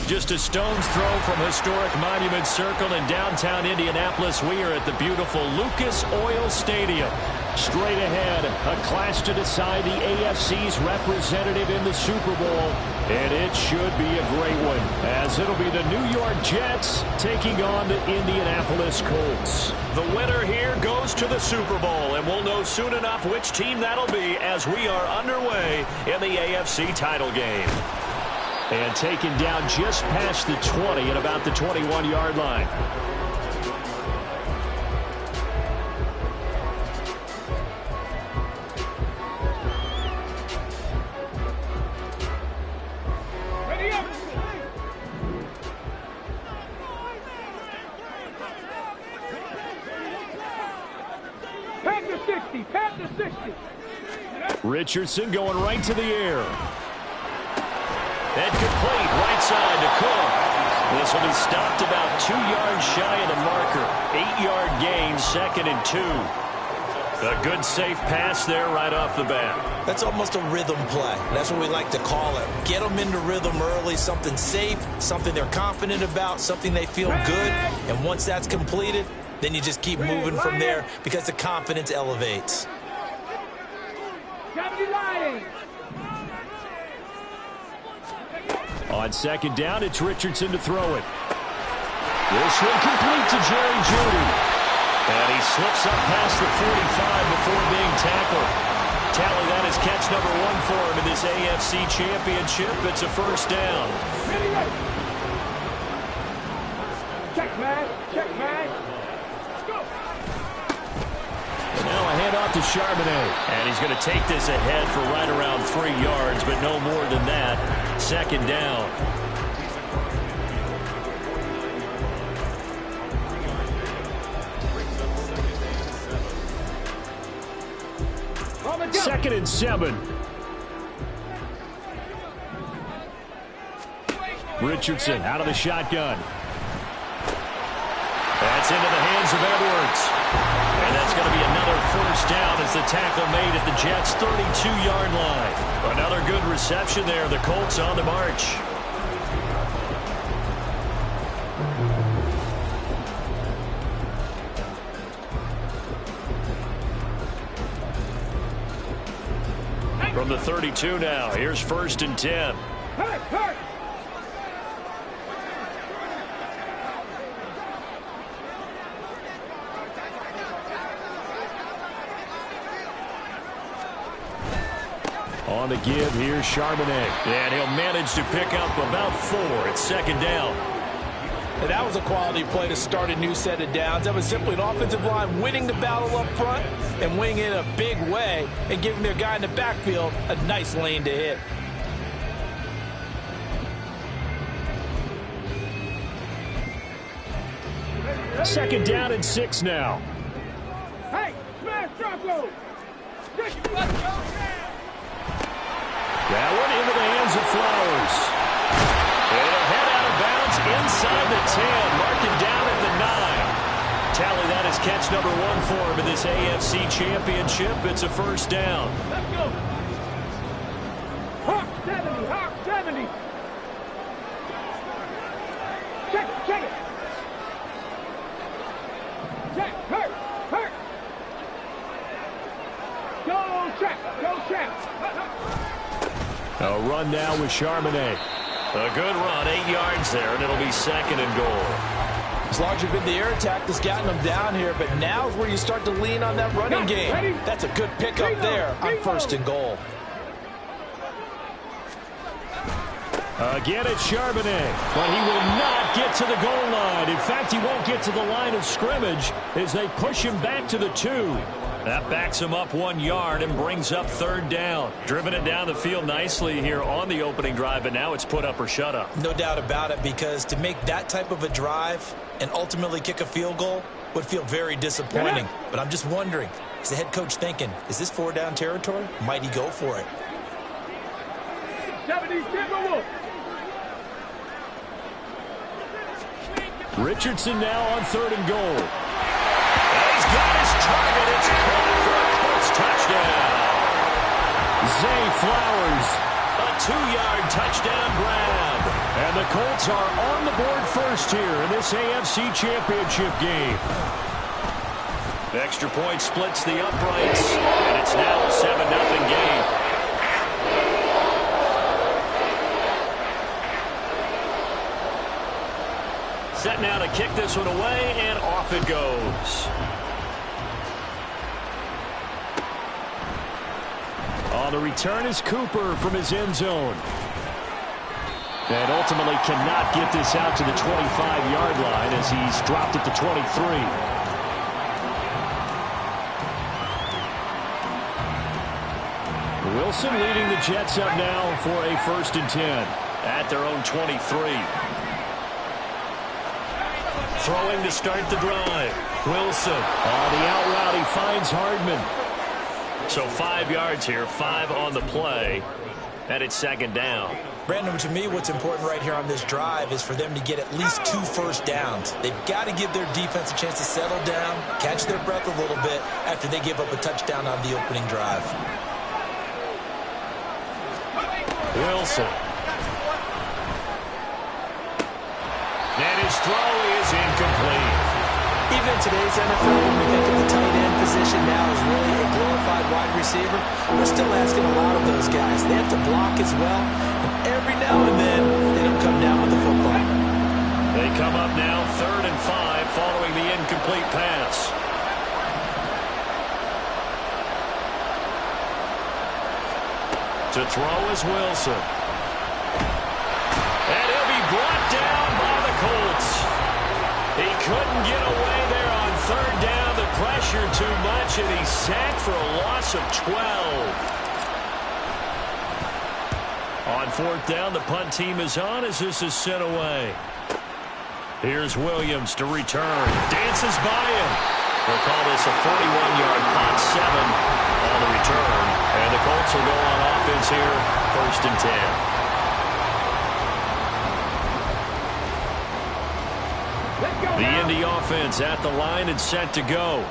Just a stone's throw from historic Monument Circle in downtown Indianapolis. We are at the beautiful Lucas Oil Stadium. Straight ahead, a clash to decide the AFC's representative in the Super Bowl. And it should be a great one, as it'll be the New York Jets taking on the Indianapolis Colts. The winner here goes to the Super Bowl, and we'll know soon enough which team that'll be as we are underway in the AFC title game. And taken down just past the 20 at about the 21-yard line. Richardson going right to the air. And complete right side to Cook. This will be stopped about 2 yards shy of the marker. 8-yard gain, 2nd and 2. A good safe pass there right off the bat. That's almost a rhythm play. That's what we like to call it. Get them into rhythm early, something safe, something they're confident about, something they feel good. And once that's completed, then you just keep moving from there because the confidence elevates. On 2nd down, it's Richardson to throw it. This one complete to Jerry Jeudy. And he slips up past the 45 before being tackled. Tally that is catch number 1 for him in this AFC Championship. It's a first down. Check, man. Check, man. Now a handoff to Charbonnet. And he's going to take this ahead for right around 3 yards, but no more than that. 2nd down. Second and 7. Richardson out of the shotgun. That's into the hands of Edwards. And that's going to be another first down as the tackle made at the Jets' 32-yard line. Another good reception there. The Colts on the march. From the 32 now, here's 1st and 10. On the give, here's Charbonnet. And he'll manage to pick up about 4 at 2nd down. And that was a quality play to start a new set of downs. That was simply an offensive line winning the battle up front and winning in a big way and giving their guy in the backfield a nice lane to hit. Second down and 6 now. Hey, smash Bronco! That one into the hands of Flowers. It'll head out of bounds inside the 10. Marking down at the 9. Tally that is catch number 1 for him in this AFC Championship. It's a first down. Let's go. Hawk 70, Hawk 70. Check it, check it. Check, hurt, hurt. Go, check, go, check. A run now with Charbonnet. A good run, 8 yards there, and it'll be 2nd and goal. As long as you've been the air attack that's gotten them down here, but now is where you start to lean on that running game. That's a good pickup there on 1st and goal. Again, it's Charbonnet, but he will not get to the goal line. In fact, he won't get to the line of scrimmage as they push him back to the 2. That backs him up 1 yard and brings up 3rd down. Driven it down the field nicely here on the opening drive, but now it's put up or shut up. No doubt about it, because to make that type of a drive and ultimately kick a field goal would feel very disappointing. But I'm just wondering, is the head coach thinking, is this 4-down territory? Might he go for it? 70, Richardson now on 3rd and goal. And he's got his target. It's caught for a Colts touchdown. Zay Flowers A 2-yard touchdown grab. And the Colts are on the board first here in this AFC Championship game. The extra point splits the uprights, and it's now a 7-0 game. Set now to kick this one away, and off it goes. On the return is Cooper from his end zone. And ultimately cannot get this out to the 25-yard line as he's dropped at the 23. Wilson leading the Jets up now for a 1st and 10 at their own 23. Throwing to start the drive. Wilson on the out route. He finds Hardman. So 5 yards here, 5 on the play, and it's 2nd down. Brandon, to me, what's important right here on this drive is for them to get at least 2 first downs. They've got to give their defense a chance to settle down, catch their breath a little bit after they give up a touchdown on the opening drive. Wilson. And his throw is incomplete. Even in today's NFL, when we think of the tight end position now as really a glorified wide receiver, we're still asking a lot of those guys. They have to block as well, and every now and then they don't come down with the football. They come up now 3rd and 5 following the incomplete pass. To throw is Wilson. And he'll be brought down by the Colts. He couldn't get away there on 3rd down. The pressure too much, and he's sacked for a loss of 12. On 4th down, the punt team is on as this is sent away. Here's Williams to return. Dances by him. They'll call this a 41-yard punt, 7 on the return. And the Colts will go on offense here, 1st and 10. The Indy offense at the line and set to go.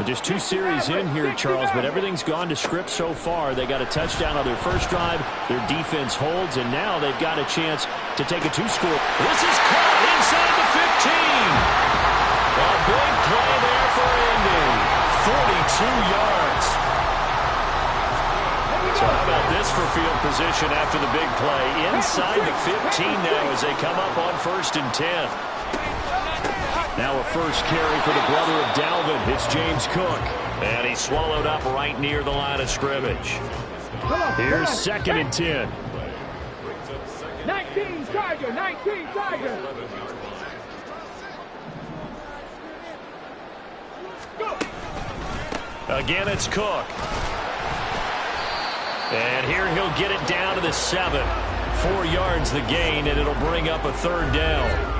Just 2 series in here, Charles, but everything's gone to script so far. They got a touchdown on their first drive. Their defense holds, and now they've got a chance to take a 2-score. This is caught inside the 15. A big play there for Indy. 42 yards. So how about this for field position after the big play? Inside the 15 now as they come up on 1st and 10. Now a first carry for the brother of Dalvin. It's James Cook. And he's swallowed up right near the line of scrimmage. Here's 2nd and 10. 19 Tiger, 19 Tiger. Again, it's Cook. And here he'll get it down to the 7. 4 yards the gain, and it'll bring up a 3rd down.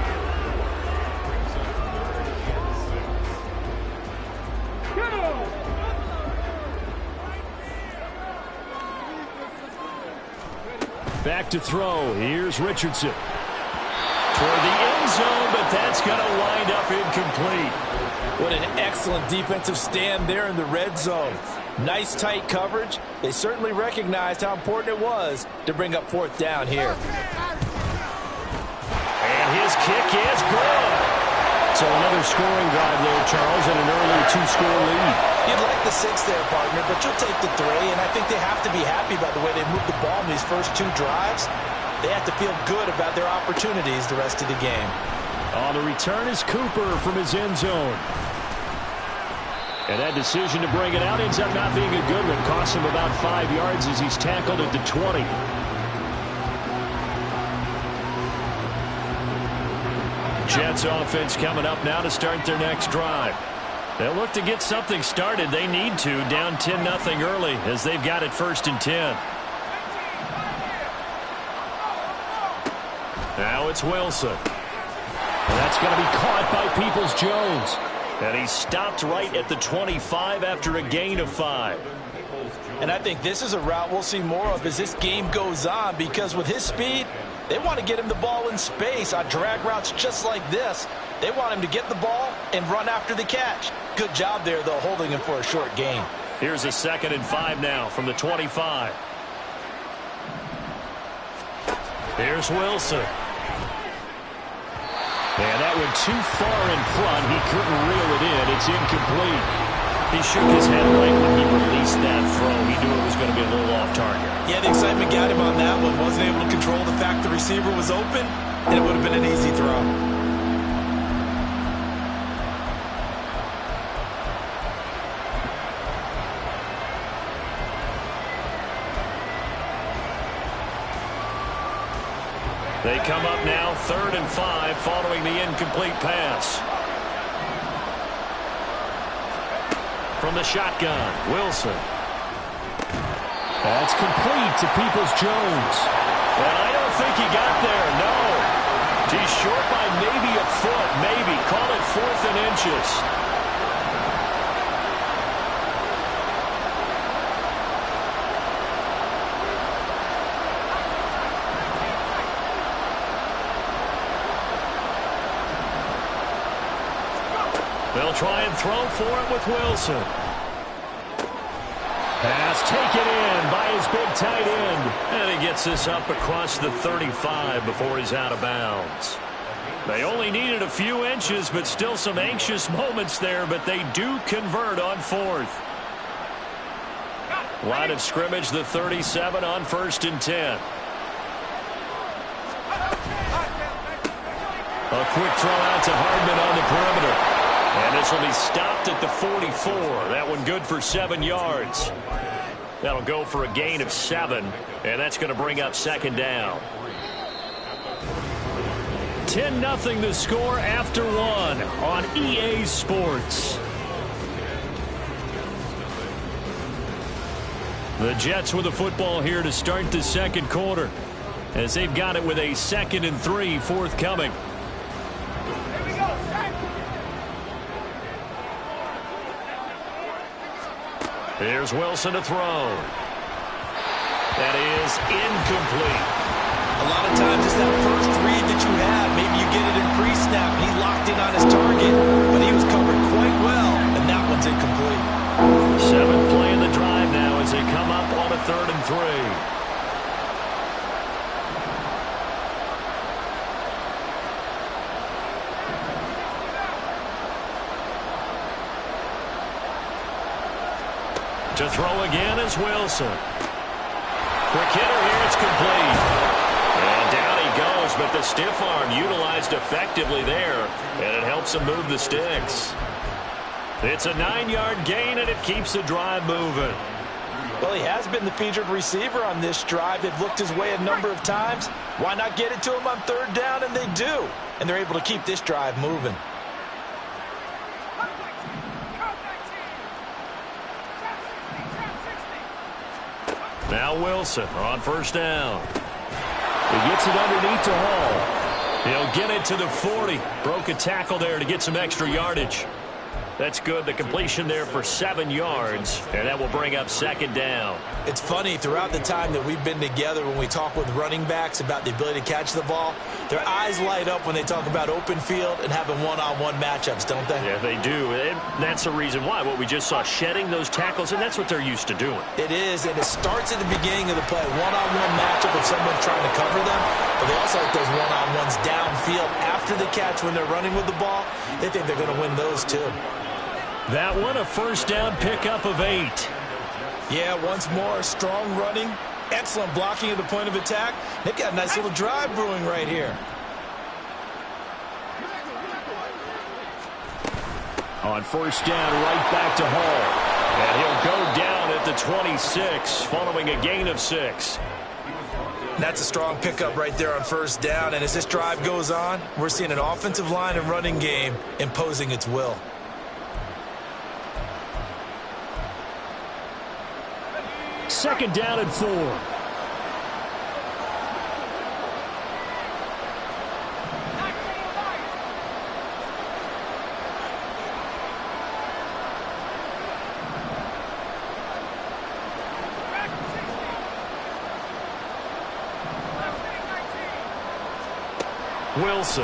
Back to throw. Here's Richardson. Toward the end zone, but that's going to wind up incomplete. What an excellent defensive stand there in the red zone. Nice tight coverage. They certainly recognized how important it was to bring up 4th down here. And his kick is good. So another scoring drive there, Charles, and an early 2-score lead. You'd like the 6 there, partner, but you'll take the 3, and I think they have to be happy by the way they moved the ball in these first 2 drives. They have to feel good about their opportunities the rest of the game. On the return is Cooper from his end zone. And that decision to bring it out ends up not being a good one. Costs him about 5 yards as he's tackled at the 20. Jets offense coming up now to start their next drive. They'll look to get something started. They need to, down 10-0 early as they've got it 1st and 10. Now it's Wilson. And that's going to be caught by Peoples-Jones. And he's stopped right at the 25 after a gain of 5. And I think this is a route we'll see more of as this game goes on, because with his speed, they want to get him the ball in space on drag routes just like this. They want him to get the ball and run after the catch. Good job there, though, holding him for a short gain. Here's a 2nd and 5 now from the 25. Here's Wilson. And that went too far in front. He couldn't reel it in. It's incomplete. He shook his head right when he released that throw. He knew it was going to be a little off target. Yeah, the excitement got him on that one. Wasn't able to control the fact the receiver was open, and it would have been an easy throw. They come up now 3rd and 5 following the incomplete pass. From the shotgun, Wilson. That's complete to Peoples-Jones. And I don't think he got there, no. He's short by maybe a foot, maybe. Call it 4th and inches. They'll try and throw for it with Wilson. Pass taken in by his big tight end. And he gets this up across the 35 before he's out of bounds. They only needed a few inches, but still some anxious moments there, but they do convert on 4th. Line of scrimmage, the 37 on 1st and 10. A quick throw out to Hardman on the perimeter. And this will be stopped at the 44. That one good for 7 yards. That'll go for a gain of 7. And that's going to bring up 2nd down. 10-0 the score after 1 on EA Sports. The Jets with the football here to start the 2nd quarter, as they've got it with a 2nd and 3 forthcoming. Here's Wilson to throw. That is incomplete. A lot of times it's that first read that you have. Maybe you get it in pre-snap, and he locked in on his target, but he was covered quite well, and that one's incomplete. 7th play of the drive now as they come up on a 3rd and 3. To throw again is Wilson. Quick hitter here, it's complete. And down he goes, but the stiff arm utilized effectively there, and it helps him move the sticks. It's a 9-yard gain, and it keeps the drive moving. Well, he has been the featured receiver on this drive. They've looked his way a number of times. Why not get it to him on 3rd down? And they do. And they're able to keep this drive moving. Now Wilson on 1st down. He gets it underneath to Hall. He'll get it to the 40. Broke a tackle there to get some extra yardage. That's good. The completion there for 7 yards, and that will bring up 2nd down. It's funny, throughout the time that we've been together, when we talk with running backs about the ability to catch the ball, their eyes light up when they talk about open field and having one-on-one matchups, don't they? Yeah, they do. And that's the reason why. What we just saw, shedding those tackles, and that's what they're used to doing. It is, and it starts at the beginning of the play. One-on-one matchup if someone's trying to cover them, but they also like those one-on-ones downfield after the catch when they're running with the ball. They think they're going to win those too. That one, a 1st down pickup of 8. Yeah, once more, strong running, excellent blocking at the point of attack. They've got a nice little drive brewing right here. On 1st down, right back to Hall. And he'll go down at the 26, following a gain of 6. That's a strong pickup right there on 1st down. And as this drive goes on, we're seeing an offensive line and running game imposing its will. 2nd down and 4. Wilson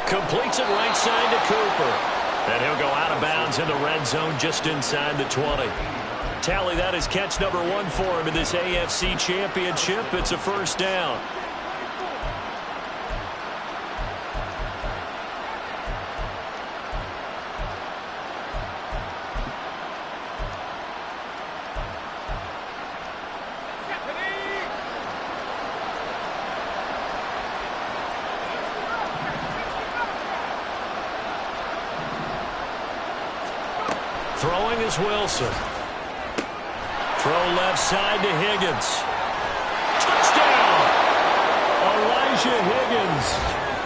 completes it right side to Cooper. And he'll go out of bounds in the red zone just inside the 20. tally that as catch number 1 for him in this AFC Championship. It's a first down. Throwing is Wilson. Throw left side to Higgins. Touchdown! Elijah Higgins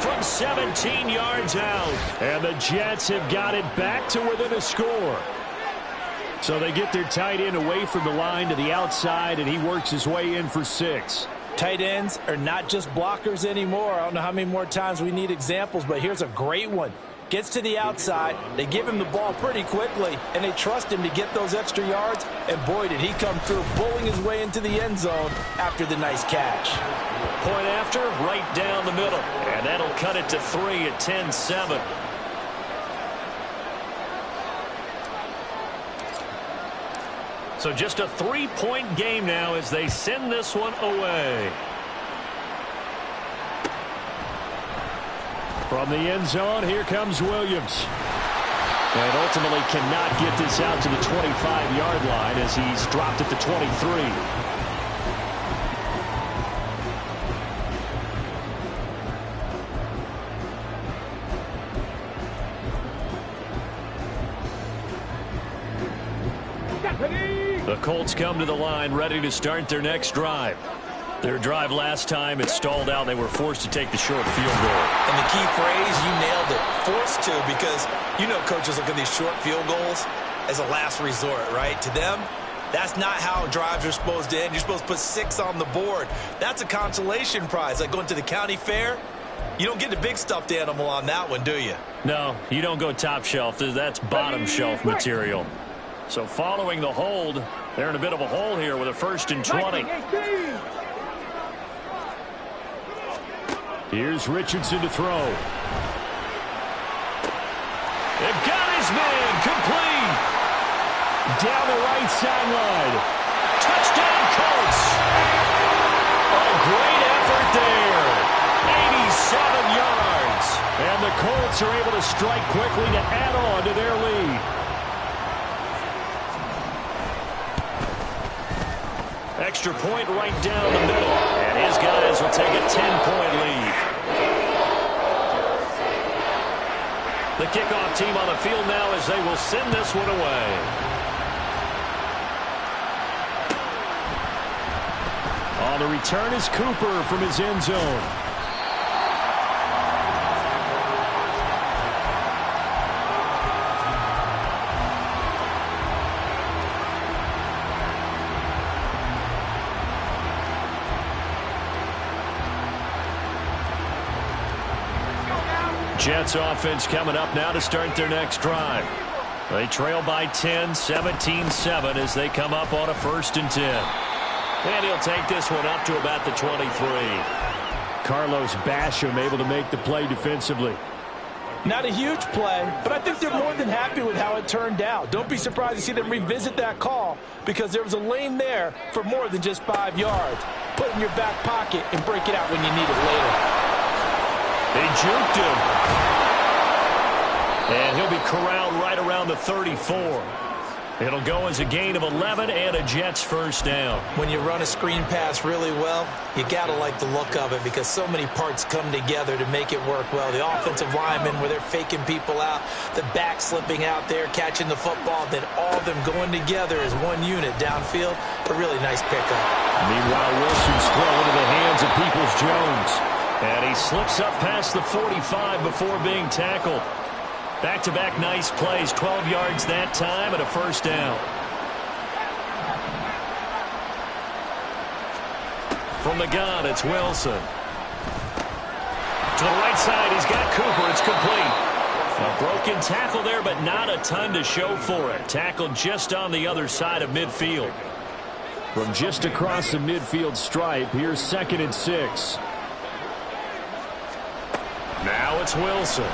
from 17 yards out. And the Jets have got it back to within a score. So they get their tight end away from the line to the outside, and he works his way in for 6. Tight ends are not just blockers anymore. I don't know how many more times we need examples, but here's a great one. Gets to the outside, they give him the ball pretty quickly, and they trust him to get those extra yards, and boy, did he come through, bowling his way into the end zone after the nice catch. Point after, right down the middle, and that'll cut it to 3 at 10-7. So just a 3-point game now as they send this one away. From the end zone, here comes Williams. And ultimately cannot get this out to the 25-yard line as he's dropped at the 23. The Colts come to the line ready to start their next drive. Their drive last time, it stalled out. They were forced to take the short field goal. And the key phrase, you nailed it, forced to, because you know coaches look at these short field goals as a last resort, right? To them, that's not how drives are supposed to end. You're supposed to put 6 on the board. That's a consolation prize, like going to the county fair. You don't get the big stuffed animal on that one, do you? No, you don't go top shelf. That's bottom shelf material. So following the hold, they're in a bit of a hole here with a 1st and 20. Here's Richardson to throw. They've got his man complete. Down the right sideline. Touchdown, Colts. A great effort there. 87 yards. And the Colts are able to strike quickly to add on to their lead. Extra point right down the middle. And his guys will take a 10-point lead. The kickoff team on the field now as they will send this one away. On the return is Cooper from his end zone. Jets offense coming up now to start their next drive. They trail by 10, 17-7 as they come up on a 1st and 10. And he'll take this one up to about the 23. Carlos Basham able to make the play defensively. Not a huge play, but I think they're more than happy with how it turned out. Don't be surprised to see them revisit that call because there was a lane there for more than just 5 yards. Put it in your back pocket and break it out when you need it later. They juked him. And he'll be corralled right around the 34. It'll go as a gain of 11 and a Jets 1st down. When you run a screen pass really well, you got to like the look of it because so many parts come together to make it work well. The offensive linemen where they're faking people out, the back slipping out there, catching the football, then all of them going together as one unit downfield. A really nice pickup. Meanwhile, Wilson's throw into the hands of Peoples-Jones. And he slips up past the 45 before being tackled. Back-to-back nice plays, 12 yards that time and a 1st down. From the gun, it's Wilson. To the right side, he's got Cooper. It's complete. A broken tackle there, but not a ton to show for it. Tackled just on the other side of midfield. From just across the midfield stripe, here's 2nd and 6. Now it's Wilson.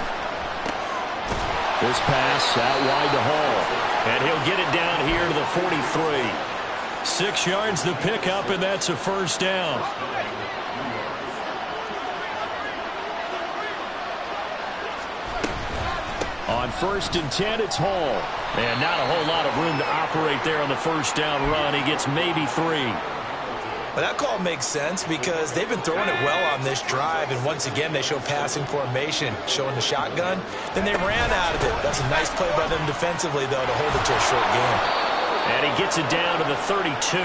This pass out wide to Hall. And he'll get it down here to the 43. 6 yards the pickup, and that's a first down. On 1st and 10, it's Hall. And not a whole lot of room to operate there on the first down run. He gets maybe 3. But that call makes sense because they've been throwing it well on this drive, and once again they show passing formation, showing the shotgun. Then they ran out of it. That's a nice play by them defensively, though, to hold it to a short game. And he gets it down to the 32.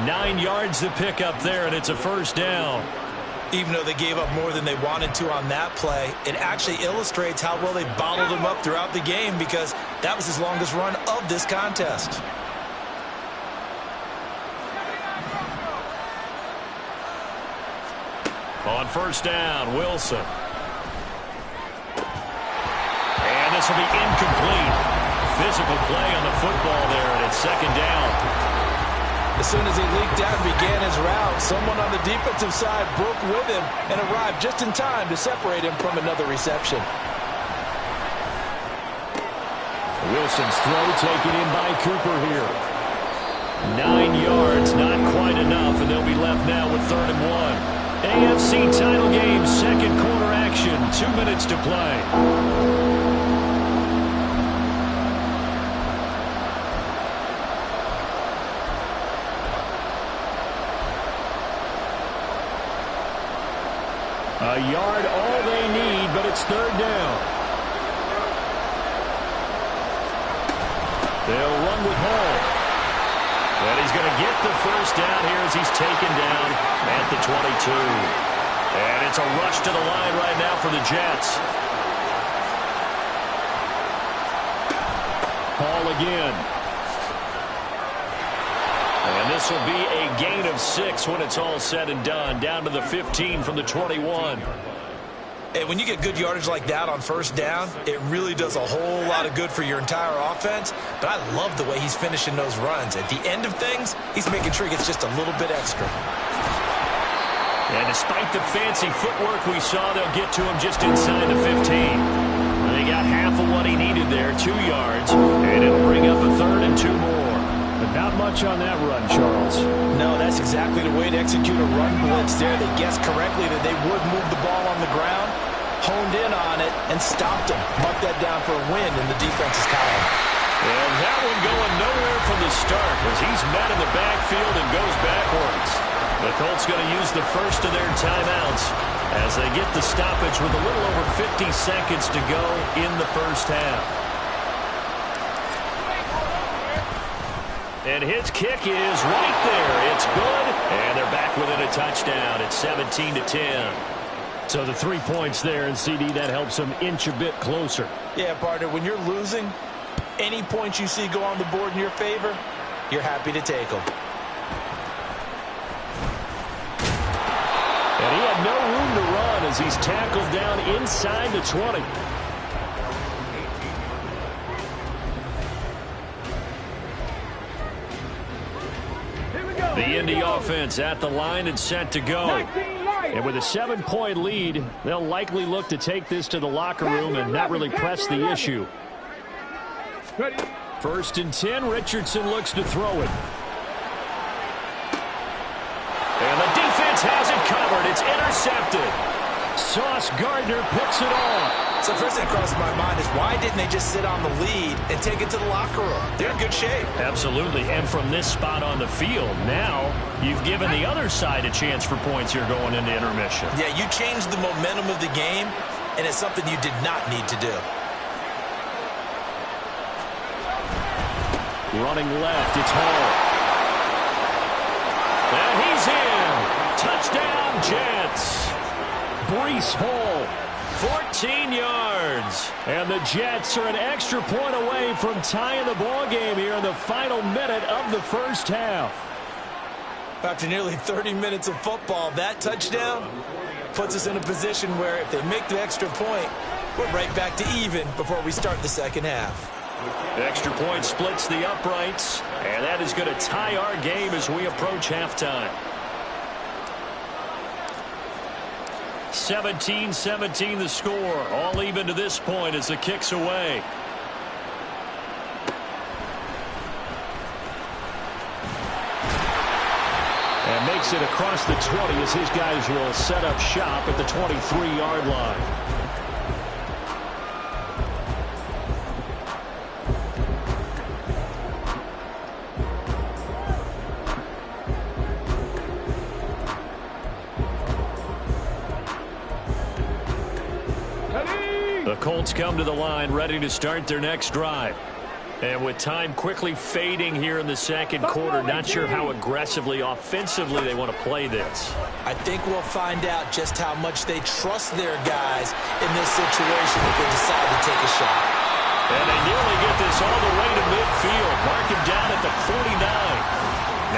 9 yards to pick up there, and it's a first down. Even though they gave up more than they wanted to on that play, it actually illustrates how well they bottled them up throughout the game because that was his longest run of this contest. On first down, Wilson. And this will be incomplete. Physical play on the football there, and it's second down. As soon as he leaked out and began his route, someone on the defensive side broke with him and arrived just in time to separate him from another reception. Wilson's throw taken in by Cooper here. 9 yards, not quite enough, and they'll be left now with 3rd and 1. AFC title game, second quarter action, 2 minutes to play. A yard, all they need, but it's 3rd down. They'll run with Hall. And he's going to get the first down here as he's taken down at the 22. And it's a rush to the line right now for the Jets. Hall again. And this will be a gain of 6 when it's all said and done. Down to the 15 from the 21. And when you get good yardage like that on first down, it really does a whole lot of good for your entire offense. But I love the way he's finishing those runs. At the end of things, he's making sure he gets just a little bit extra. And despite the fancy footwork we saw, they'll get to him just inside the 15. They got half of what he needed there, 2 yards, and it'll bring up a 3rd and 2 more. But not much on that run, Charles. No, that's exactly the way to execute a run blitz there. They guessed correctly that they would move the ball on the ground, honed in on it, and stopped him. Marked that down for a win in the defense's column. And that one going nowhere from the start as he's met in the backfield and goes backwards. The Colts going to use the first of their timeouts as they get the stoppage with a little over 50 seconds to go in the first half. And his kick is right there. It's good, and they're back within a touchdown. It's 17-10. So the 3 points there, and CD, that helps them inch a bit closer. Yeah, partner, when you're losing, any points you see go on the board in your favor, you're happy to take them. And he had no room to run as he's tackled down inside the 20. The Indy offense at the line and set to go. And with a 7-point lead, they'll likely look to take this to the locker room and not really press the issue. 1st and 10, Richardson looks to throw it. And the defense has it covered. It's intercepted. Sauce Gardner picks it off. So first thing that crossed my mind is why didn't they just sit on the lead and take it to the locker room? They're in good shape. Absolutely. And from this spot on the field, now you've given the other side a chance for points here going into intermission. Yeah, you changed the momentum of the game, and it's something you did not need to do. Running left, it's Hall. And he's in. Touchdown, Jets. Breece Hall, 14 yards. And the Jets are an extra point away from tying the ball game here in the final minute of the first half. After nearly 30 minutes of football, that touchdown puts us in a position where if they make the extra point, we're right back to even before we start the second half. The extra point splits the uprights, and that is going to tie our game as we approach halftime. 17-17 the score. All even to this point as the kick's away. And makes it across the 20 as his guys will set up shop at the 23-yard line. The Colts come to the line ready to start their next drive. And with time quickly fading here in the second quarter, not sure how aggressively, offensively they want to play this. I think we'll find out just how much they trust their guys in this situation if they decide to take a shot. And they nearly get this all the way to midfield. Mark him down at the 49.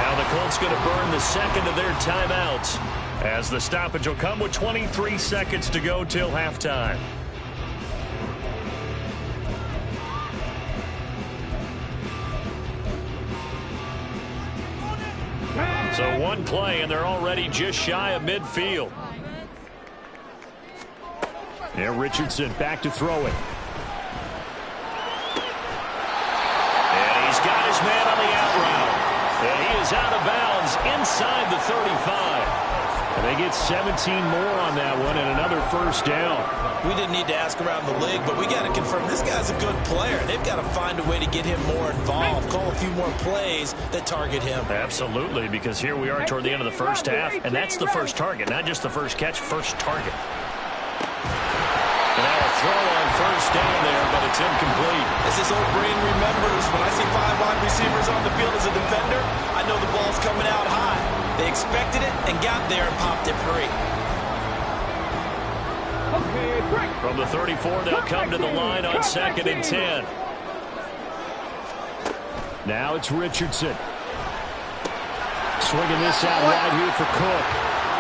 Now the Colts going to burn the second of their timeouts as the stoppage will come with 23 seconds to go till halftime. So one play, and they're already just shy of midfield. Yeah, Richardson back to throw it. And he's got his man on the out route. And he is out of bounds inside the 35. And they get 17 more on that one and another first down. We didn't need to ask around the league, but we got to confirm this guy's a good player. They've got to find a way to get him more involved, call a few more plays that target him. Absolutely, because here we are toward the end of the first half, and that's the first target, not just the first catch, first target. And now a throw on first down there, but it's incomplete. As his old brain remembers, when I see 5 wide receivers on the field as a defender, I know the ball's coming out high. They expected it and got there and popped it free. From the 34, they'll come to the line on 2nd and 10. Now it's Richardson. Swinging this out right here for Cook.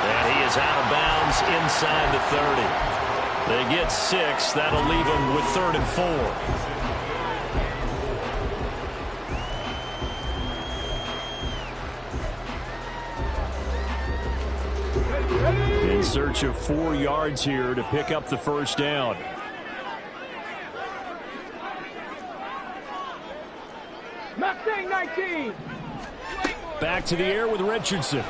And he is out of bounds inside the 30. They get 6. That'll leave them with 3rd and 4. In search of 4 yards here to pick up the first down. Mustang 19. Back to the air with Richardson. And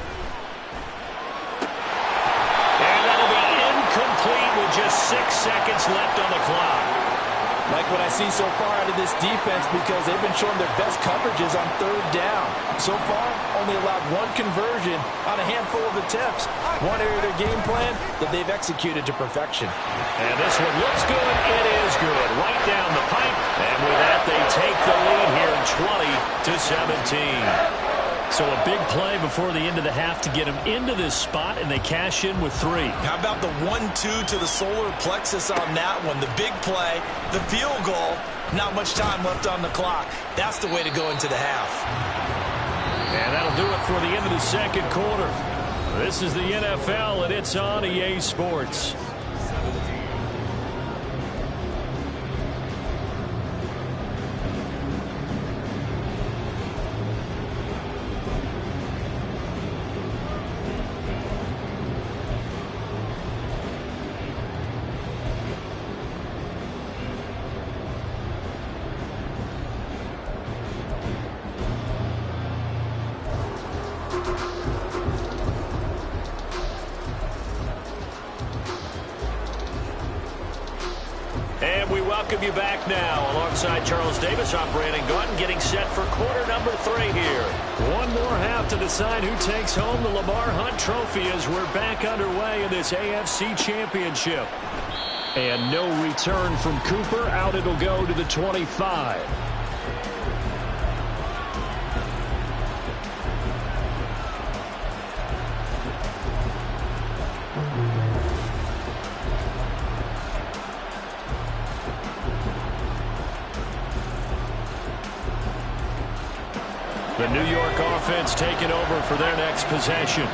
that'll be incomplete with just 6 seconds left on the clock. Like what I see so far out of this defense because they've been showing their best coverages on 3rd down. So far, only allowed 1 conversion on a handful of attempts. One area of their game plan that they've executed to perfection. And this one looks good. It is good. Right down the pipe. And with that, they take the lead here 20-17. So a big play before the end of the half to get them into this spot, and they cash in with 3. How about the 1-2 to the solar plexus on that one? The big play, the field goal, not much time left on the clock. That's the way to go into the half. And that'll do it for the end of the second quarter. This is the NFL, and it's on EA Sports. And we welcome you back now. Alongside Charles Davis, I'm Brandon Gaudin, getting set for quarter number 3 here. One more half to decide who takes home the Lamar Hunt Trophy as we're back underway in this AFC Championship. And no return from Cooper. Out it'll go to the 25. The New York offense taking over for their next possession.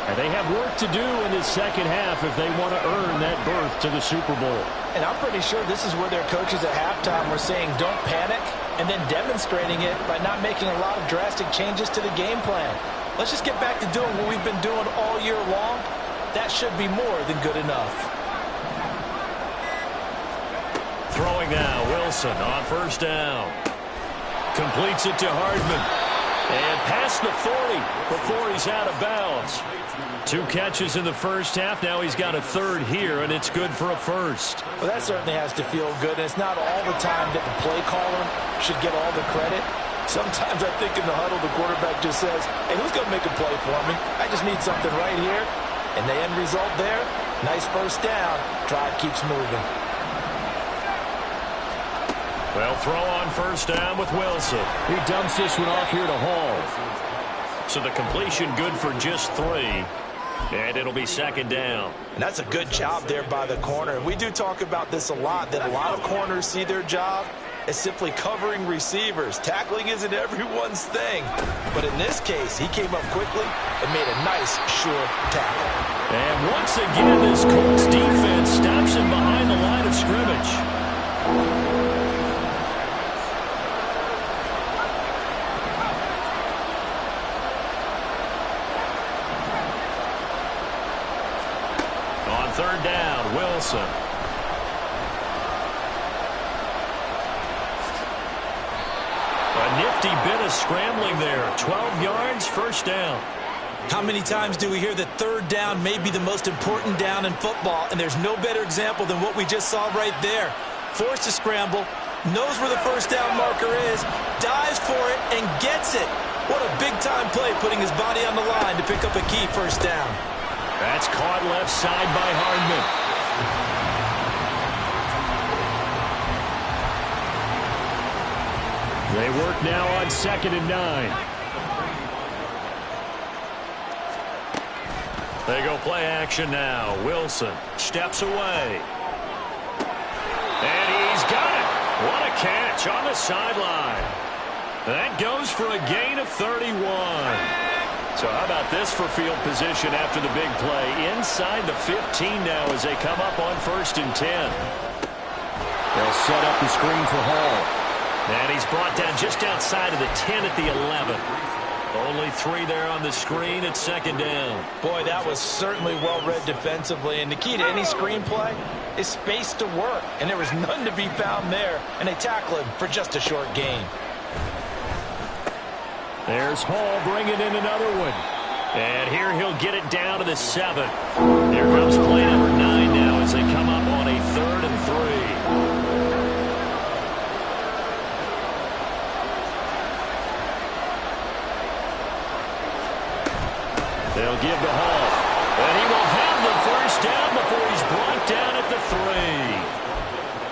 And they have work to do in this second half if they want to earn that berth to the Super Bowl. And I'm pretty sure this is where their coaches at halftime were saying don't panic, and then demonstrating it by not making a lot of drastic changes to the game plan. Let's just get back to doing what we've been doing all year long. that should be more than good enough. Throwing now, Wilson on first down. Completes it to Hardman. And past the 40 before he's out of bounds. 2 catches in the first half. Now he's got a third here, and it's good for a first. Well, that certainly has to feel good. And it's not all the time that the play caller should get all the credit. Sometimes I think in the huddle, the quarterback just says, hey, who's going to make a play for me? I just need something right here. And the end result there, nice first down. Drive keeps moving. Well, throw on first down with Wilson. He dumps this one off here to Hall. So the completion good for just 3. And it'll be second down. And that's a good job there by the corner. We do talk about this a lot, that a lot of corners see their job as simply covering receivers. Tackling isn't everyone's thing. But in this case, he came up quickly and made a nice, sure tackle. And once again, this Colts defense stops him behind the line of scrimmage. Third down, Wilson. A nifty bit of scrambling there. 12 yards, first down. How many times do we hear that third down may be the most important down in football, and there's no better example than what we just saw right there. Forced to scramble, knows where the first down marker is, dives for it, and gets it. What a big-time play, putting his body on the line to pick up a key first down. That's caught left side by Hardman. They work now on 2nd and 9. They go play action now. Wilson steps away. And he's got it. What a catch on the sideline. That goes for a gain of 31. So how about this for field position after the big play? Inside the 15 now as they come up on 1st and 10. They'll set up the screen for Hall. And he's brought down just outside of the 10 at the 11. Only 3 there on the screen at 2nd down. Boy, that was certainly well-read defensively. And the key to any screenplay is space to work. And there was none to be found there. And they tackle him for just a short gain. There's Hall bringing in another one. And here he'll get it down to the 7. Here comes play number 9 now as they come up on a 3rd and 3. They'll give to Hall. And he will have the first down before he's brought down at the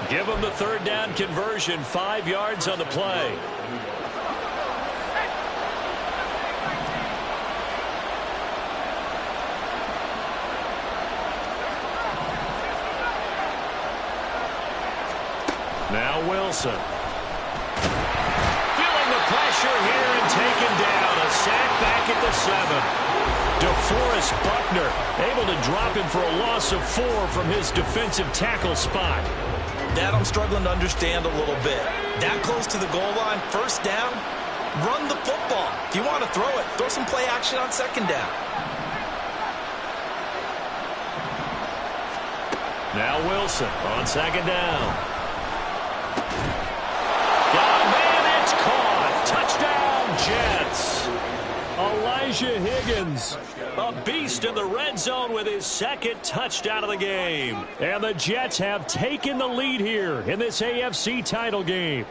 3. Give him the 3rd down conversion. 5 yards on the play. Now Wilson. Feeling the pressure here and taken down. A sack back at the 7. DeForest Buckner able to drop him for a loss of 4 from his defensive tackle spot. That I'm struggling to understand a little bit. That close to the goal line, first down, run the football. If you want to throw it, throw some play action on 2nd down. Now Wilson on 2nd down. Got a man, it's caught. Touchdown, Jets. Elijah Higgins, a beast in the red zone with his 2nd touchdown of the game. And the Jets have taken the lead here in this AFC title game.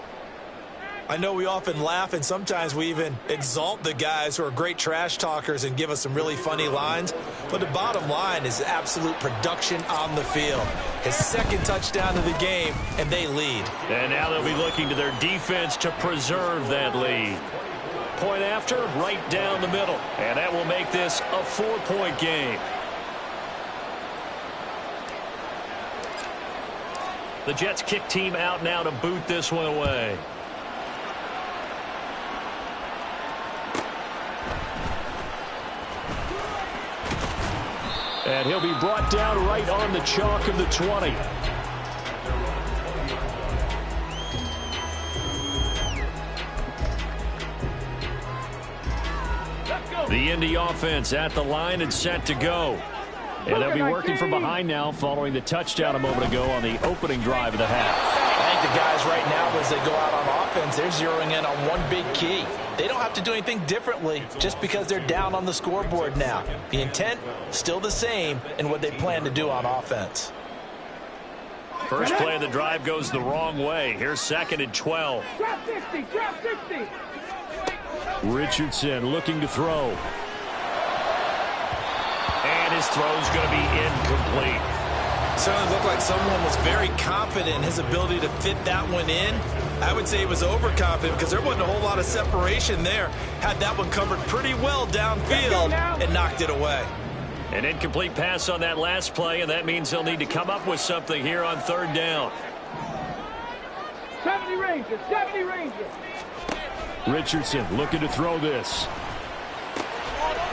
I know we often laugh and sometimes we even exalt the guys who are great trash talkers and give us some really funny lines. But the bottom line is absolute production on the field. His 2nd touchdown of the game, and they lead. And now they'll be looking to their defense to preserve that lead. Point after, right down the middle. And that will make this a 4-point game. The Jets kick team out now to boot this one away. And he'll be brought down right on the chalk of the 20. The Indy offense at the line and set to go. And they'll be working from behind now following the touchdown a moment ago on the opening drive of the half. I think the guys right now, as they go out on offense, they're zeroing in on one big key. They don't have to do anything differently just because they're down on the scoreboard now. The intent, still the same in what they plan to do on offense. First play of the drive goes the wrong way. Here's 2nd and 12. Drop 60, drop 60. Richardson looking to throw. And his throw's going to be incomplete. Certainly looked like someone was very confident in his ability to fit that one in. I would say he was overconfident because there wasn't a whole lot of separation there. Had that one covered pretty well downfield and knocked it away. An incomplete pass on that last play, and that means they'll need to come up with something here on 3rd down. 70 Rangers, 70 Rangers. Richardson looking to throw this.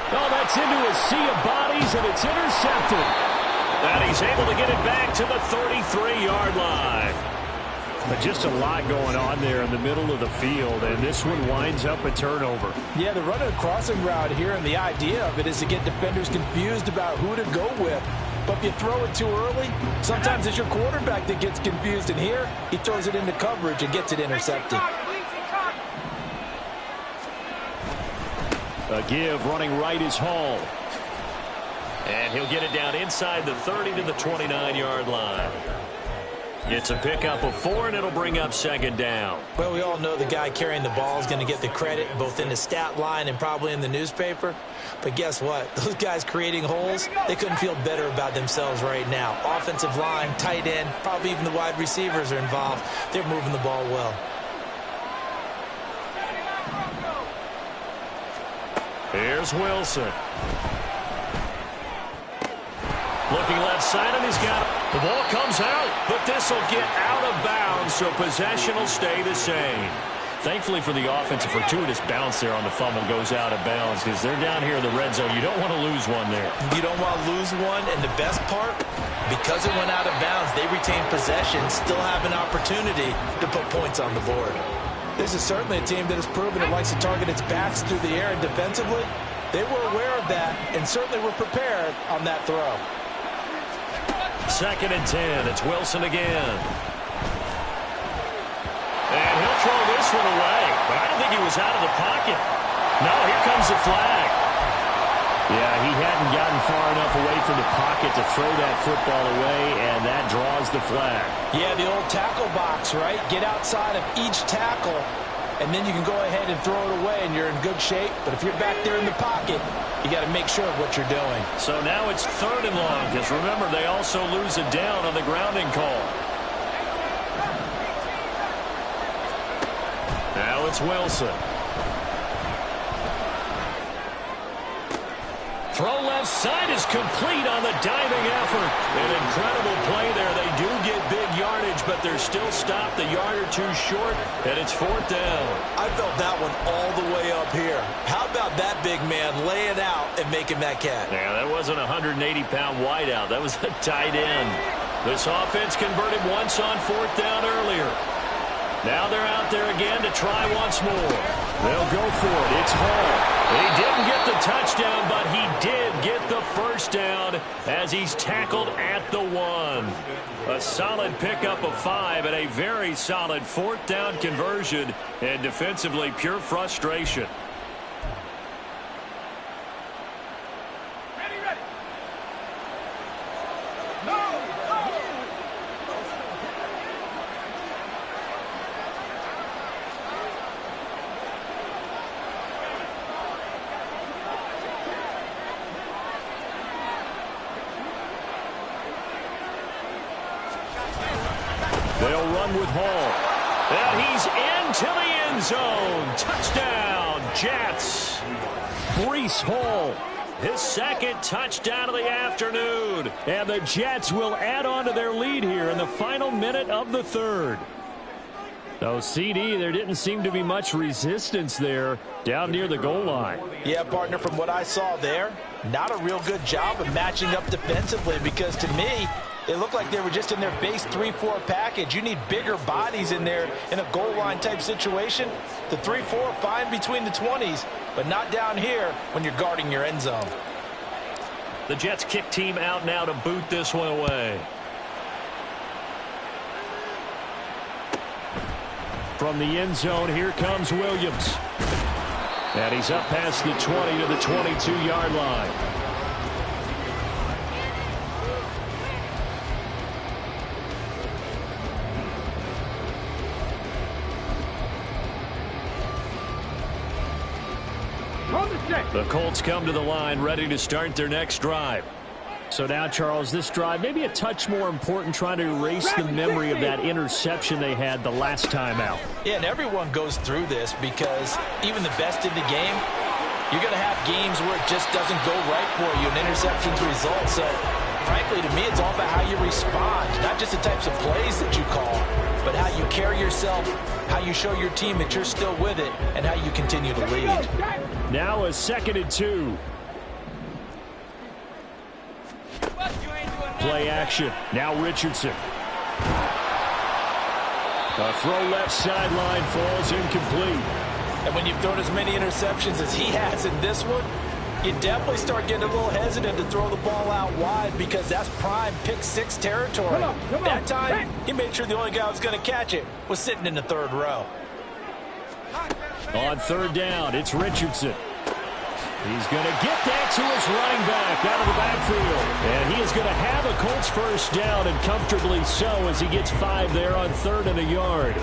Oh, that's into a sea of bodies, and it's intercepted. And he's able to get it back to the 33-yard line. But just a lot going on there in the middle of the field, and this one winds up a turnover. Yeah, they're running a crossing route here, and the idea of it is to get defenders confused about who to go with. But if you throw it too early, sometimes it's your quarterback that gets confused, and here he throws it into coverage and gets it intercepted. A give running right is Hall. And he'll get it down inside the 30 to the 29-yard line. It's a pickup of 4, and it'll bring up 2nd down. Well, we all know the guy carrying the ball is going to get the credit both in the stat line and probably in the newspaper. But guess what? Those guys creating holes, they couldn't feel better about themselves right now. Offensive line, tight end, probably even the wide receivers are involved. They're moving the ball well. Here's Wilson. Looking left side, and he's got it. The ball comes out, but this will get out of bounds, so possession will stay the same. Thankfully for the offense, a fortuitous bounce there on the fumble goes out of bounds because they're down here in the red zone. You don't want to lose one there. You don't want to lose one, and the best part, because it went out of bounds, they retain possession, still have an opportunity to put points on the board. This is certainly a team that has proven it likes to target its backs through the air, and defensively, they were aware of that and certainly were prepared on that throw. 2nd and 10. It's Wilson again. And he'll throw this one away, but I don't think he was out of the pocket. No, here comes the flag. Yeah, he hadn't gotten far enough away from the pocket to throw that football away, and that draws the flag. Yeah, the old tackle box, right? Get outside of each tackle, and then you can go ahead and throw it away, and you're in good shape. But if you're back there in the pocket, you got to make sure of what you're doing. So now it's 3rd and long, because remember, they also lose it down on the grounding call. Now it's Wilson. Throw left side is complete on the diving effort. An incredible play there. They do get big yardage, but they're still stopped a yard or two short, and it's 4th down. I felt that one all the way up here. How about that big man laying out and making that catch? Yeah, that wasn't a 180-pound wideout. That was a tight end. This offense converted once on 4th down earlier. Now they're out there again to try once more. They'll go for it. It's Hall. He didn't get the touchdown, but he did get the first down as he's tackled at the 1. A solid pickup of 5 and a very solid 4th down conversion, and defensively pure frustration. They'll run with Hall. And he's into the end zone. Touchdown, Jets. Breece Hall, his 2nd touchdown of the afternoon. And the Jets will add on to their lead here in the final minute of the 3rd. So, CD, there didn't seem to be much resistance there down near the goal line. Yeah, partner, from what I saw there, not a real good job of matching up defensively because to me, it looked like they were just in their base 3-4 package. You need bigger bodies in there in a goal line type situation. The 3-4 fine between the 20s, but not down here when you're guarding your end zone. The Jets kick team out now to boot this one away. From the end zone, here comes Williams. And he's up past the 20 to the 22-yard line. The Colts come to the line ready to start their next drive. So now, Charles, this drive maybe a touch more important, trying to erase the memory of that interception they had the last time out. Yeah, and everyone goes through this because even the best in the game, you're going to have games where it just doesn't go right for you, and interceptions result. So, frankly, to me, it's all about how you respond, not just the types of plays that you call, but how you carry yourself, how you show your team that you're still with it, and how you continue to lead. Now a 2nd and 2. Play action. Now Richardson. A throw left sideline falls incomplete. And when you've thrown as many interceptions as he has in this one, you definitely start getting a little hesitant to throw the ball out wide because that's prime pick six territory. That time, he made sure the only guy who was going to catch it was sitting in the third row. On 3rd down, it's Richardson. He's going to get that to his running back out of the backfield. And he is going to have a Colts first down, and comfortably so, as he gets 5 there on 3rd and a yard.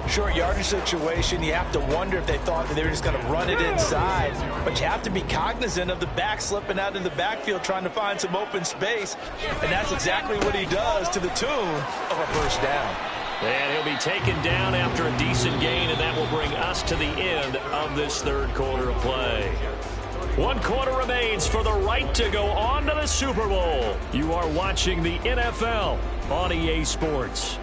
Short yardage situation, you have to wonder if they thought that they were just going to run it inside. But you have to be cognizant of the back slipping out of the backfield trying to find some open space. And that's exactly what he does to the tune of a first down. And he'll be taken down after a decent gain, and that will bring us to the end of this 3rd quarter of play. 1 quarter remains for the right to go on to the Super Bowl. You are watching the NFL on EA Sports.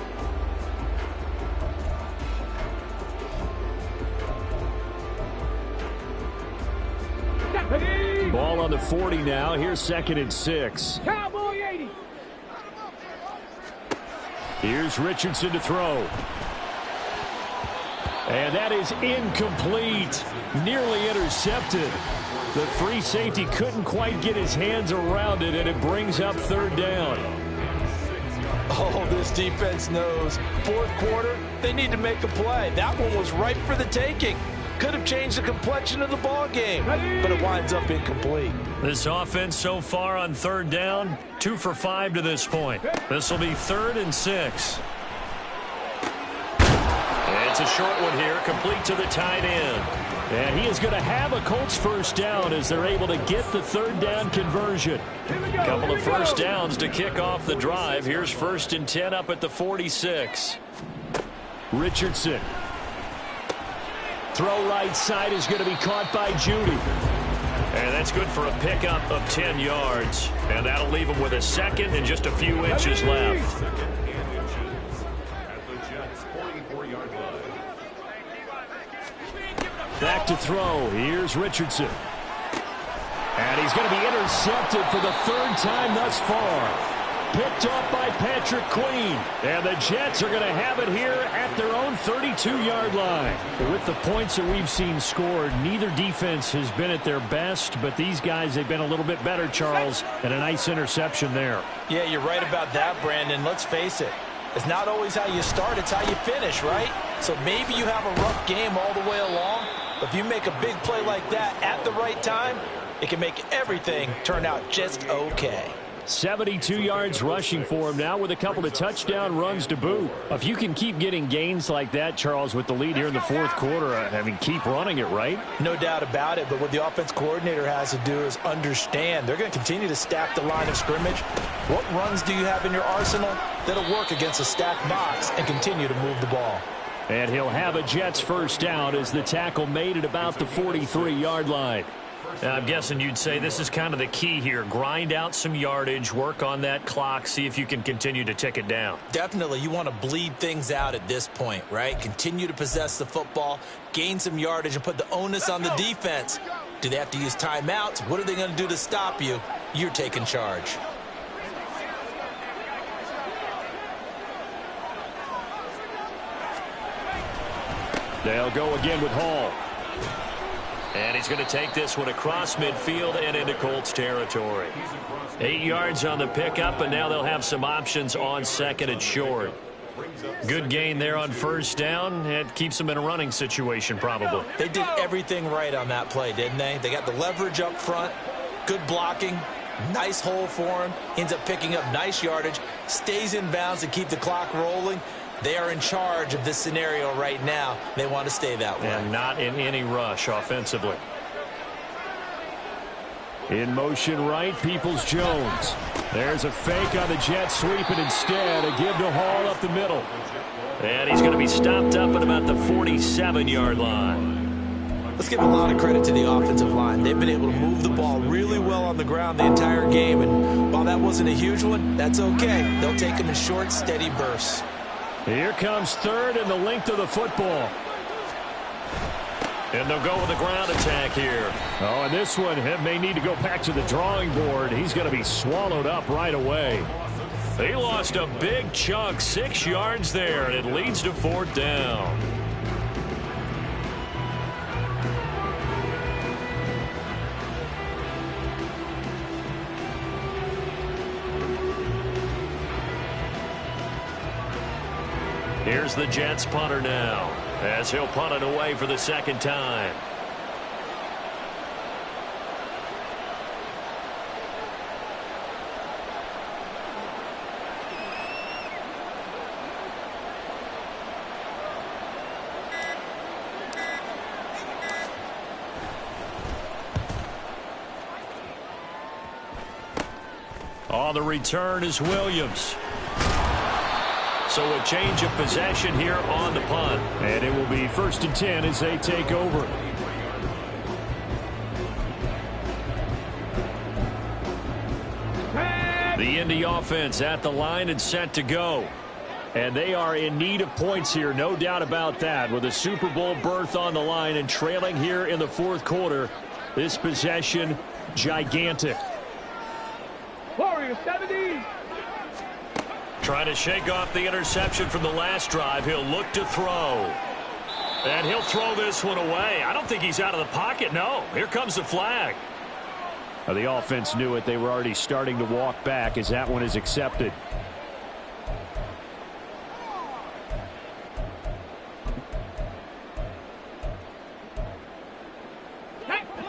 Ball on the 40 now. Here's 2nd and 6. Cowboy 80. Here's Richardson to throw. And that is incomplete. Nearly intercepted. The free safety couldn't quite get his hands around it, and it brings up 3rd down. Oh, this defense knows. 4th quarter, they need to make a play. That one was ripe for the taking. Could have changed the complexion of the ball game, but it winds up incomplete. This offense so far on 3rd down, 2 for 5 to this point. This will be 3rd and 6. It's a short one here, complete to the tight end. And he is going to have a Colts first down as they're able to get the 3rd down conversion. A couple of first downs to kick off the drive. Here's 1st and 10 up at the 46. Richardson. Throw right side is going to be caught by Judy. And that's good for a pickup of 10 yards. And that'll leave him with a 2nd and just a few inches left. Back to throw. Here's Richardson. And he's going to be intercepted for the 3rd time thus far. Picked off by Patrick Queen. And the Jets are going to have it here at their own 32-yard line. With the points that we've seen scored, neither defense has been at their best, but these guys, they've been a little bit better, Charles, and a nice interception there. Yeah, you're right about that, Brandon. Let's face it. It's not always how you start, it's how you finish, right? So maybe you have a rough game all the way along, but if you make a big play like that at the right time, it can make everything turn out just okay. 72 yards rushing for him now with a couple of touchdown runs to boot. If you can keep getting gains like that, Charles, with the lead here in the 4th quarter, I mean, keep running it, right? No doubt about it, but what the offense coordinator has to do is understand they're going to continue to stack the line of scrimmage. What runs do you have in your arsenal that'll work against a stacked box and continue to move the ball? And he'll have a Jets first down as the tackle made at about the 43-yard line. I'm guessing you'd say this is kind of the key here. Grind out some yardage, work on that clock, see if you can continue to tick it down. Definitely. You want to bleed things out at this point, right? Continue to possess the football, gain some yardage, and put the onus on the defense. Do they have to use timeouts? What are they going to do to stop you? You're taking charge. They'll go again with Hall. And he's going to take this one across midfield and into Colts territory. 8 yards on the pickup, and now they'll have some options on 2nd and short. Good gain there on 1st down. It keeps them in a running situation probably. They did everything right on that play, didn't they? They got the leverage up front, good blocking, nice hole for him, ends up picking up nice yardage, stays in bounds to keep the clock rolling. They are in charge of this scenario right now. They want to stay that way. And not in any rush offensively. In motion right, Peoples-Jones. There's a fake on the jet sweep, and instead a give to Hall up the middle. And he's going to be stopped up at about the 47-yard line. Let's give a lot of credit to the offensive line. They've been able to move the ball really well on the ground the entire game. And while that wasn't a huge one, that's okay. They'll take them in short, steady bursts. Here comes 3rd and the length of the football. And they'll go with the ground attack here. Oh, and this one may need to go back to the drawing board. He's going to be swallowed up right away. He lost a big chunk, 6 yards there, and it leads to 4th down. Here's the Jets punter now, as he'll punt it away for the 2nd time. On the return is Williams. So a change of possession here on the punt. And it will be 1st and 10 as they take over. The Indy offense at the line and set to go. And they are in need of points here, no doubt about that. With a Super Bowl berth on the line and trailing here in the 4th quarter, this possession, gigantic. Warriors 70. Trying to shake off the interception from the last drive. He'll look to throw. And he'll throw this one away. I don't think he's out of the pocket. No. Here comes the flag. The offense knew it. They were already starting to walk back as that one is accepted.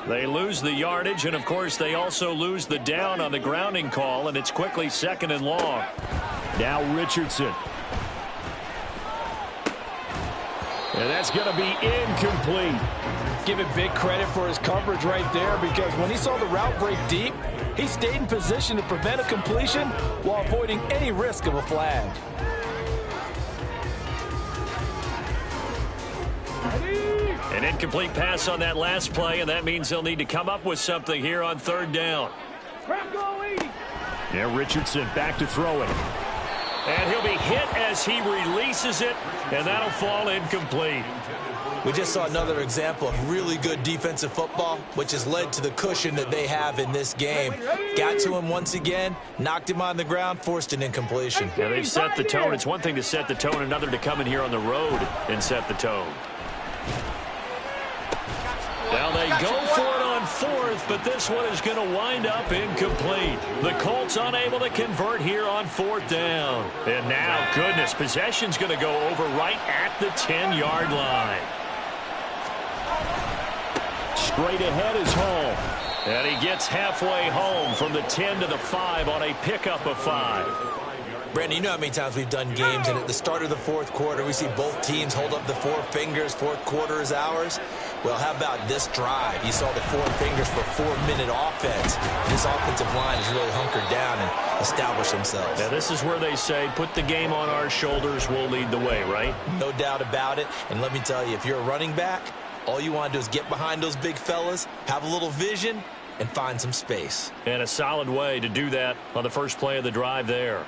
They lose the yardage, and of course they also lose the down on the grounding call, and it's quickly 2nd and long. Now Richardson. And that's going to be incomplete. Give it big credit for his coverage right there, because when he saw the route break deep, he stayed in position to prevent a completion while avoiding any risk of a flag. An incomplete pass on that last play, and that means they'll need to come up with something here on 3rd down. Yeah, Richardson back to throw it. And he'll be hit as he releases it, and that'll fall incomplete. We just saw another example of really good defensive football, which has led to the cushion that they have in this game. Got to him once again, knocked him on the ground, forced an incompletion. Yeah, they've set the tone. It's one thing to set the tone, another to come in here on the road and set the tone. Now they go for it on 4th, but this one is going to wind up incomplete. The Colts unable to convert here on 4th down. And now, goodness, possession's going to go over right at the 10-yard line. Straight ahead is Hall. And he gets halfway home from the 10 to the 5 on a pickup of 5. Brandon, you know how many times we've done games, and at the start of the 4th quarter, we see both teams hold up the 4 fingers, 4th quarter is ours. Well, how about this drive? You saw the 4 fingers for 4-minute offense. This offensive line has really hunkered down and established themselves. Now, this is where they say, put the game on our shoulders, we'll lead the way, right? No doubt about it. And let me tell you, if you're a running back, all you want to do is get behind those big fellas, have a little vision, and find some space. And a solid way to do that on the first play of the drive there.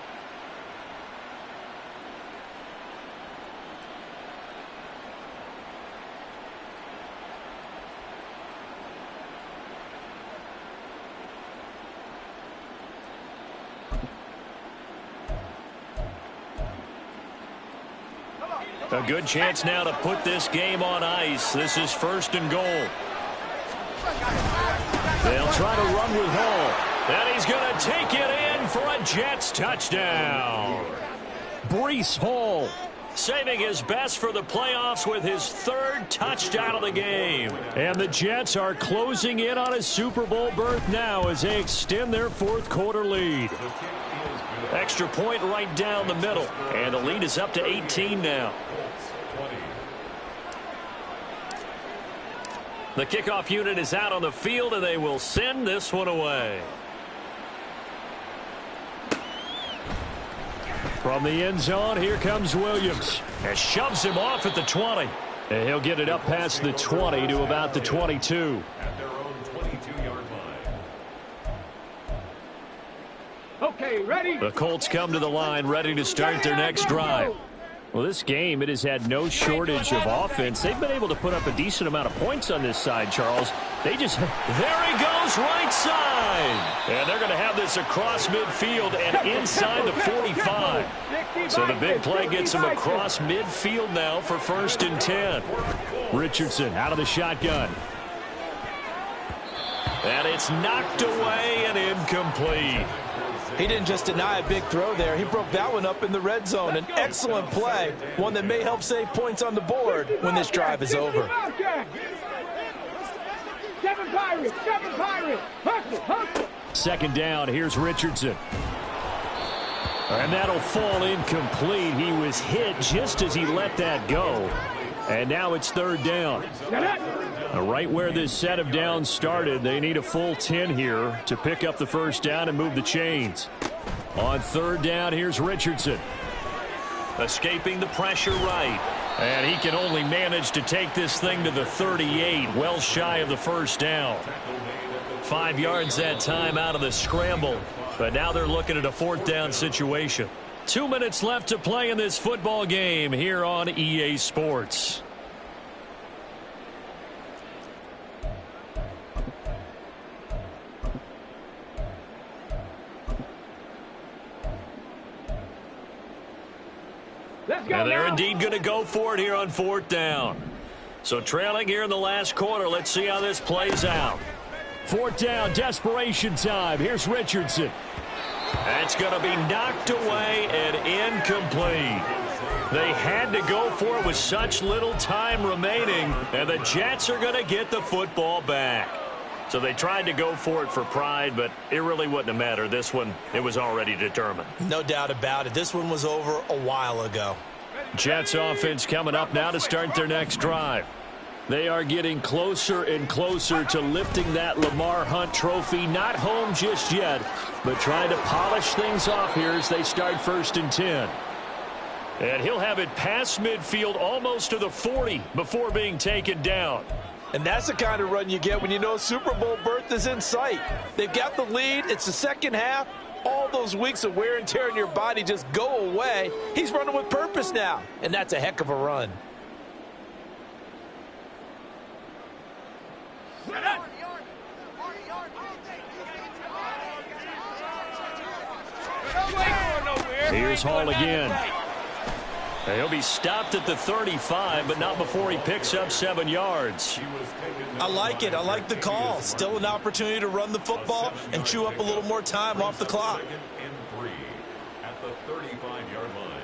A good chance now to put this game on ice. This is 1st and goal. They'll try to run with Hall. And he's going to take it in for a Jets touchdown. Breece Hall saving his best for the playoffs with his third touchdown of the game. And the Jets are closing in on a Super Bowl berth now as they extend their fourth quarter lead. Extra point right down the middle. And the lead is up to 18 now. The kickoff unit is out on the field, and they will send this one away. From the end zone, here comes Williams. And shoves him off at the 20. And he'll get it up past the 20 to about the 22. At their own 22-yard line. Okay, ready? The Colts come to the line, ready to start their next drive. Well, this game, it has had no shortage of offense. They've been able to put up a decent amount of points on this side, Charles. There he goes, right side. And they're going to have this across midfield and inside the 45. So the big play gets him across midfield now for 1st and 10. Richardson out of the shotgun. And it's knocked away and incomplete. He didn't just deny a big throw there. He broke that one up in the red zone. An excellent play, one that may help save points on the board when this drive is over. Second down, here's Richardson. And that'll fall incomplete. He was hit just as he let that go. And now it's 3rd down. Right where this set of downs started, they need a full 10 here to pick up the 1st down and move the chains. On 3rd down, here's Richardson. Escaping the pressure right. And he can only manage to take this thing to the 38, well shy of the 1st down. 5 yards that time out of the scramble. But now they're looking at a 4th down situation. 2 minutes left to play in this football game here on EA Sports. And they're indeed going to go for it here on 4th down. So trailing here in the last quarter. Let's see how this plays out. 4th down, desperation time. Here's Richardson. That's going to be knocked away and incomplete. They had to go for it with such little time remaining, and the Jets are going to get the football back. So they tried to go for it for pride, but it really wouldn't have mattered. This one, it was already determined. No doubt about it. This one was over a while ago. Jets offense coming up now to start their next drive. They are getting closer and closer to lifting that Lamar Hunt trophy. Not home just yet, but trying to polish things off here as they start 1st and 10. And he'll have it past midfield almost to the 40 before being taken down. And that's the kind of run you get when you know Super Bowl berth is in sight. They've got the lead. It's the second half. All those weeks of wear and tear in your body just go away. He's running with purpose now, and that's a heck of a run. Here's Hall again. He'll be stopped at the 35, but not before he picks up 7 yards. I like it. I like the call. Still an opportunity to run the football and chew up a little more time off the clock. 2nd and 3 at the 35-yard line.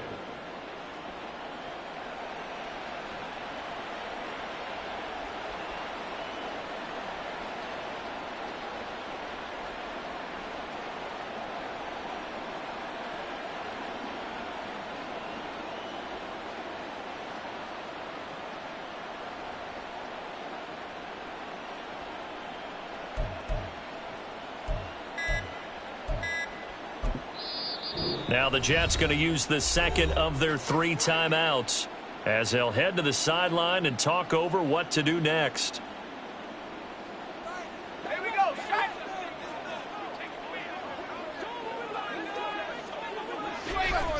Now the Jets going to use the second of their 3 timeouts as they'll head to the sideline and talk over what to do next. Here we go.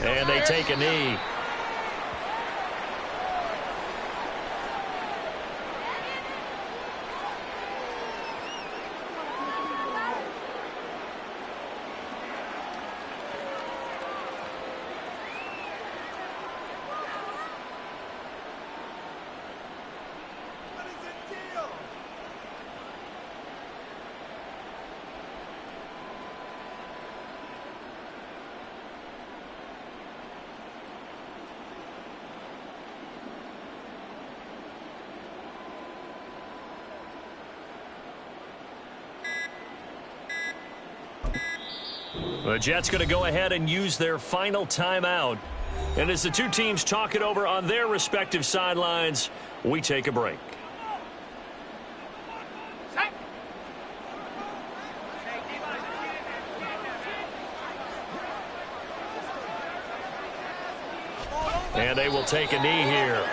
And they take a knee. The Jets going to go ahead and use their final timeout. And as the two teams talk it over on their respective sidelines, we take a break. And they will take a knee here.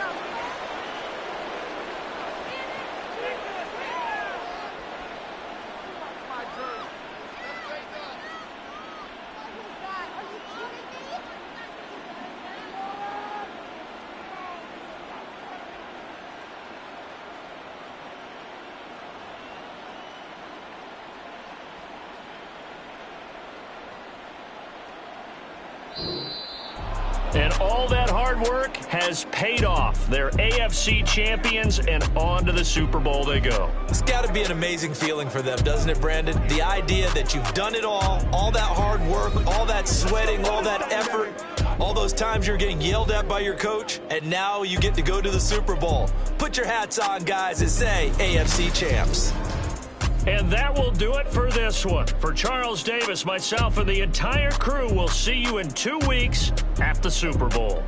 And all that hard work has paid off. They're AFC champions, and on to the Super Bowl they go. It's got to be an amazing feeling for them, doesn't it, Brandon? The idea that you've done it all that hard work, all that sweating, all that effort, all those times you're getting yelled at by your coach, and now you get to go to the Super Bowl. Put your hats on, guys, and say AFC champs. And that will do it for this one. For Charles Davis, myself, and the entire crew, we'll see you in 2 weeks at the Super Bowl.